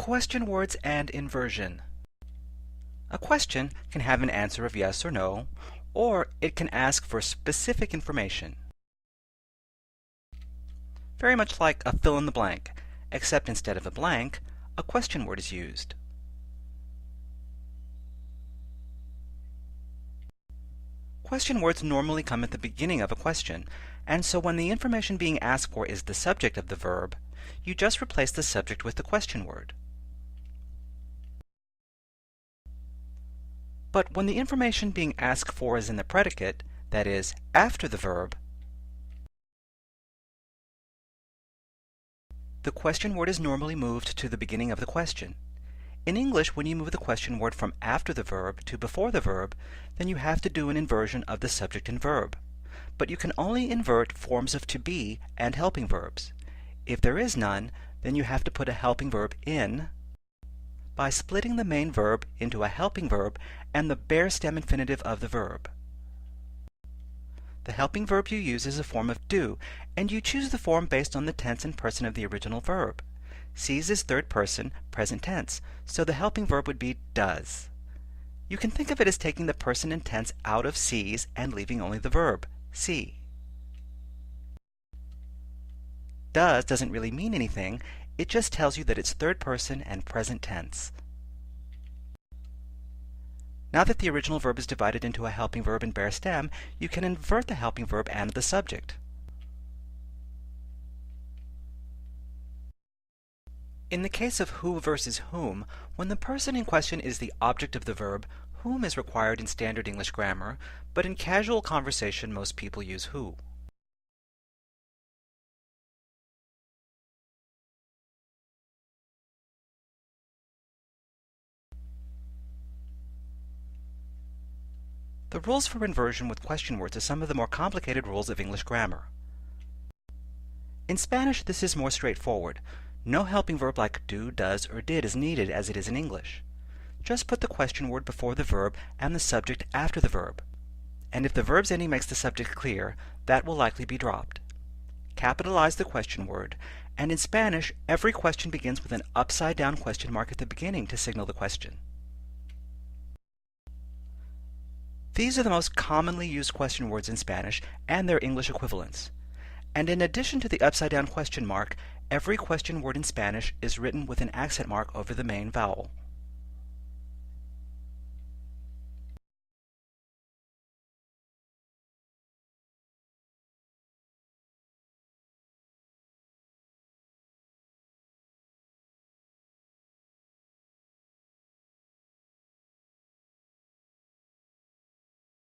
Question words and inversion. A question can have an answer of yes or no, or it can ask for specific information. Very much like a fill in the blank, except instead of a blank, a question word is used. Question words normally come at the beginning of a question, and so when the information being asked for is the subject of the verb, you just replace the subject with the question word. But when the information being asked for is in the predicate, that is, after the verb, the question word is normally moved to the beginning of the question. In English, when you move the question word from after the verb to before the verb, then you have to do an inversion of the subject and verb. But you can only invert forms of to be and helping verbs. If there is none, then you have to put a helping verb in by splitting the main verb into a helping verb and the bare stem infinitive of the verb. The helping verb you use is a form of do, and you choose the form based on the tense and person of the original verb. Sees is third person, present tense, so the helping verb would be does. You can think of it as taking the person and tense out of sees and leaving only the verb, see. Does doesn't really mean anything, it just tells you that it's third person and present tense. Now that the original verb is divided into a helping verb and bare stem, you can invert the helping verb and the subject. In the case of who versus whom, when the person in question is the object of the verb, whom is required in standard English grammar, but in casual conversation most people use who. The rules for inversion with question words are some of the more complicated rules of English grammar. In Spanish, this is more straightforward. No helping verb like do, does, or did is needed as it is in English. Just put the question word before the verb and the subject after the verb. And if the verb's ending makes the subject clear, that will likely be dropped. Capitalize the question word, and in Spanish, every question begins with an upside-down question mark at the beginning to signal the question. These are the most commonly used question words in Spanish and their English equivalents. And in addition to the upside-down question mark, every question word in Spanish is written with an accent mark over the main vowel.